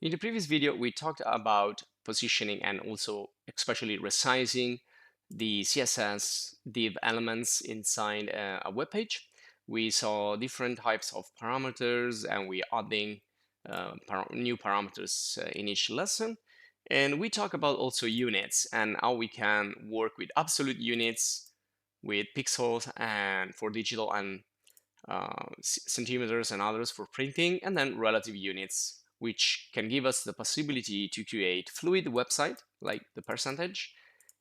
In the previous video, we talked about positioning and also especially resizing the CSS div elements inside a web page. We saw different types of parameters and we adding new parameters in each lesson. And we talk about also units and how we can work with absolute units, with pixels and for digital and centimeters and others for printing, and then relative units, which can give us the possibility to create fluid website like the percentage,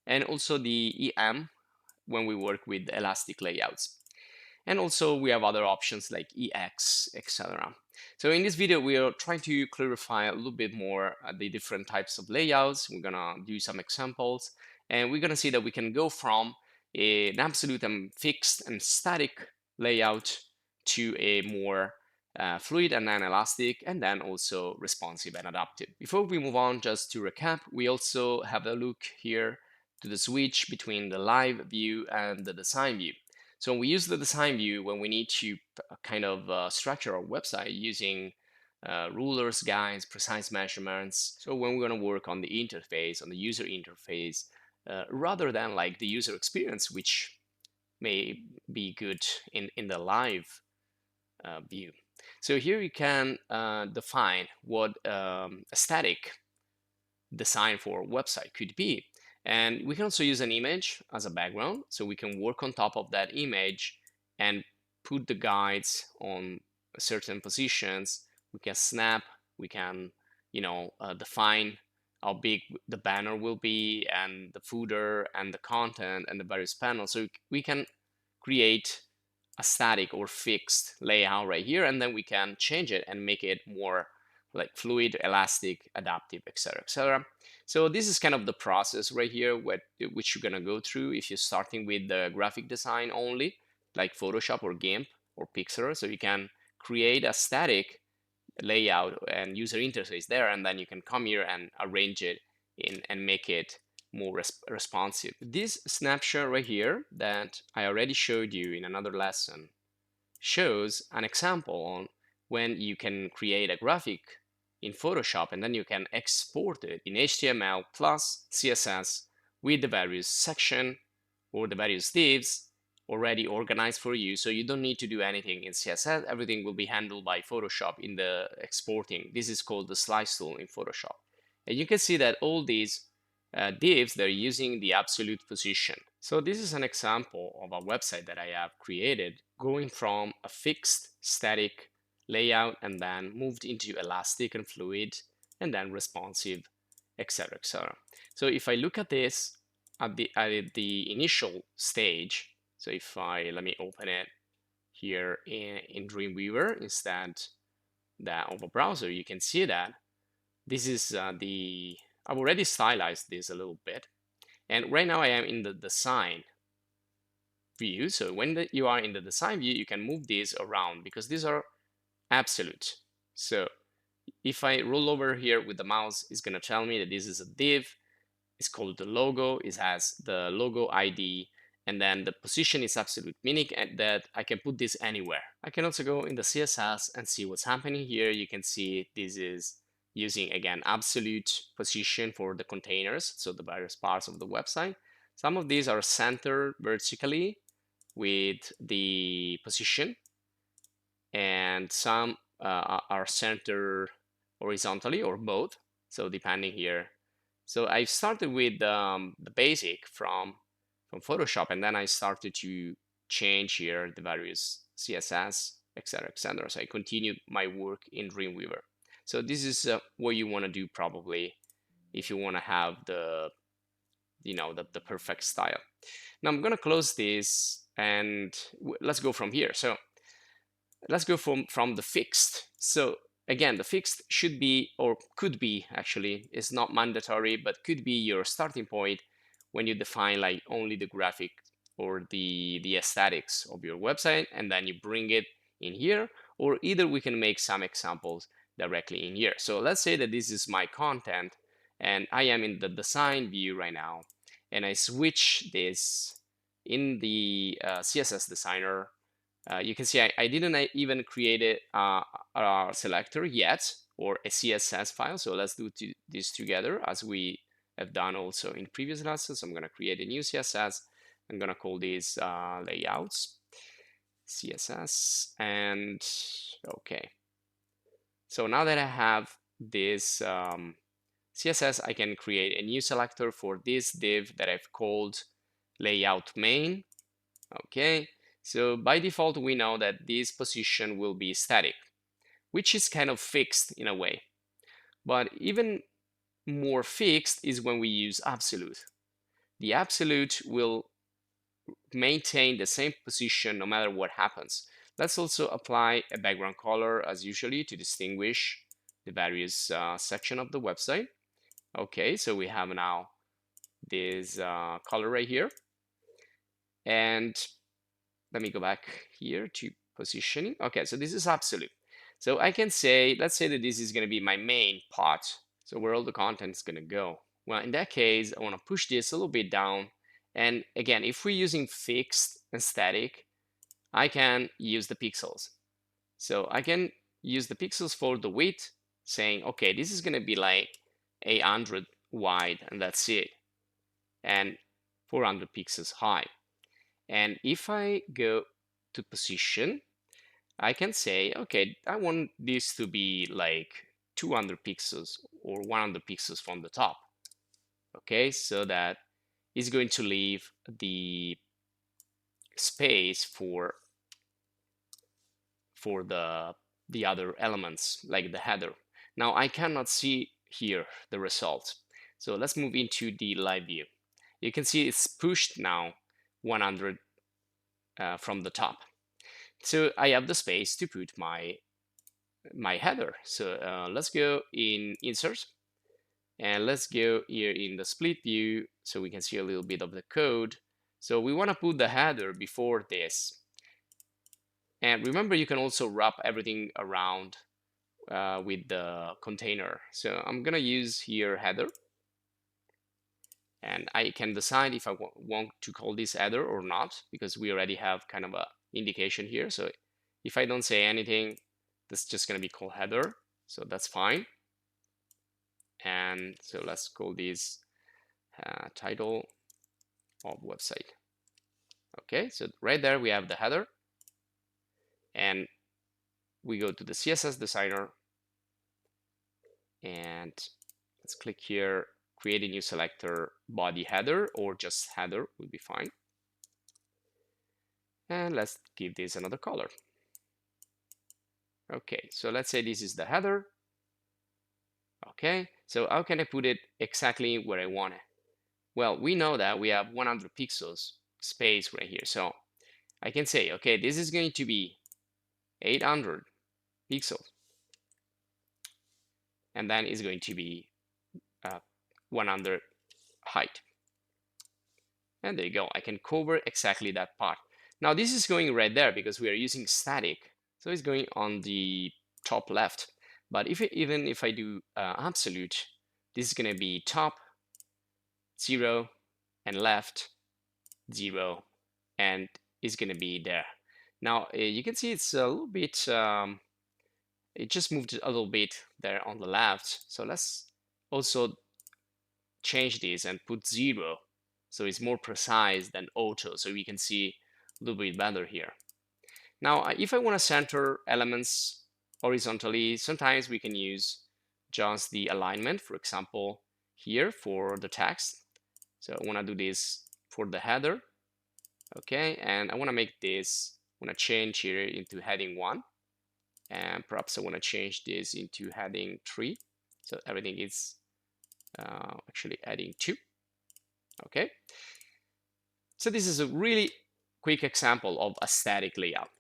and also the EM when we work with elastic layouts. And also we have other options like EX, etc. So in this video, we are trying to clarify a little bit more the different types of layouts. We're gonna do some examples, and we're gonna see that we can go from an absolute and fixed and static layout to a more fluid and then elastic, and then also responsive and adaptive. Before we move on, just to recap, we also have a look here to the switch between the live view and the design view. So we use the design view when we need to kind of structure our website using rulers, guides, precise measurements. So when we're going to work on the interface, on the user interface, rather than like the user experience, which may be good in the live view. So here you can define what a static design for a website could be. And we can also use an image as a background, so we can work on top of that image and put the guides on certain positions. We can snap, we can, define how big the banner will be and the footer and the content and the various panels. So we can create a static or fixed layout right here, and then we can change it and make it more like fluid, elastic, adaptive, etc., etc. So this is kind of the process right here, which you're gonna go through if you're starting with the graphic design only, like Photoshop or GIMP or Pixar. So you can create a static layout and user interface there, and then you can come here and arrange it in and make it more responsive. This snapshot right here that I already showed you in another lesson shows an example on when you can create a graphic in Photoshop and then you can export it in HTML plus CSS with the various section or the various divs already organized for you, so you don't need to do anything in CSS. Everything will be handled by Photoshop in the exporting. This is called the slice tool in Photoshop. And you can see that all these divs, they're using the absolute position. So this is an example of a website that I have created going from a fixed static layout and then moved into elastic and fluid and then responsive, etc., etc. So if I look at this at the initial stage, so if let me open it here in Dreamweaver instead of a browser, you can see that this is I've already stylized this a little bit, and right now I am in the design view. So when you are in the design view, you can move these around because these are absolute. So if I roll over here with the mouse, it's going to tell me that this is a div. It's called the logo. It has the logo ID, and then the position is absolute, meaning that I can put this anywhere. I can also go in the CSS and see what's happening here. You can see this is using, again, absolute position for the containers, so the various parts of the website. Some of these are centered vertically with the position, and some are centered horizontally or both, so depending here. So I started with the basic from Photoshop, and then I started to change here the various CSS, etc., etc. So I continued my work in Dreamweaver. So this is what you want to do probably if you want to have the perfect style. Now I'm gonna close this and let's go from here. So let's go from the fixed. So again, the fixed should be, or could be actually, is not mandatory, but could be your starting point when you define like only the graphic or the aesthetics of your website, and then you bring it in here, or either we can make some examples directly in here. So let's say that this is my content and I am in the design view right now, and I switch this in the CSS designer. You can see I didn't even create a selector yet, or a CSS file. So let's do this together as we have done also in previous lessons. I'm going to create a new CSS. I'm going to call these layouts CSS, and okay. So now that I have this CSS, I can create a new selector for this div that I've called layout main. Okay, so by default, we know that this position will be static, which is kind of fixed in a way. But even more fixed is when we use absolute. The absolute will maintain the same position no matter what happens. Let's also apply a background color as usually to distinguish the various section of the website. Okay, so we have now this color right here. And let me go back here to positioning. Okay, so this is absolute. So I can say, let's say that this is going to be my main part. So where all the content is going to go. Well, in that case, I want to push this a little bit down. And again, if we're using fixed and static, I can use the pixels. So I can use the pixels for the width, saying, okay, this is going to be like 800 wide, and that's it, and 400 pixels high. And if I go to position, I can say, okay, I want this to be like 200 pixels or 100 pixels from the top. Okay, so that is going to leave the space for the other elements, like the header. Now I cannot see here the result. So let's move into the live view. You can see it's pushed now 100 from the top. So I have the space to put my header. So let's go in insert, and let's go here in the split view so we can see a little bit of the code. So we want to put the header before this. And remember, you can also wrap everything around with the container. So I'm gonna use here header, and I can decide if I want to call this header or not, because we already have kind of a indication here. So if I don't say anything, this is just gonna be called header, so that's fine. And so let's call this title of website. Okay, so right there we have the header, and we go to the CSS designer, and let's click here, create a new selector, body header, or just header would be fine. And let's give this another color. Okay, so let's say this is the header. Okay, so how can I put it exactly where I want it? Well, we know that we have 100 pixels space right here. So I can say, okay, this is going to be 800 pixels. And then it's going to be 100 height. And there you go. I can cover exactly that part. Now this is going right there because we are using static. So it's going on the top left. But even if I do absolute, this is going to be top 0 and left 0, and it's going to be there. Now you can see it's a little bit, it just moved a little bit there on the left. So let's also change this and put 0. So it's more precise than auto. So we can see a little bit better here. Now, if I want to center elements horizontally, sometimes we can use just the alignment, for example, here for the text. So I want to do this for the header. Okay, and I want to make this, I want to change here into heading 1. And perhaps I want to change this into heading 3. So everything is actually heading 2. Okay, so this is a really quick example of a static layout.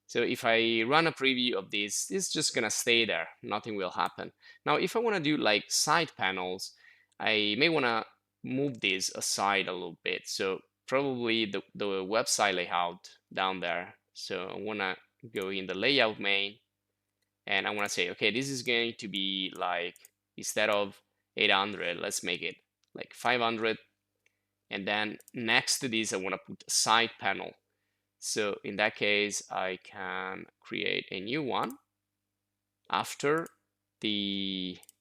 So if I run a preview of this, it's just gonna stay there, nothing will happen. Now if I want to do like side panels, I may want to move this aside a little bit. So probably the website layout down there. So I want to go in the layout main, and I want to say, okay, this is going to be like, instead of 800, let's make it like 500. And then next to this, I want to put a side panel. So in that case, I can create a new one after the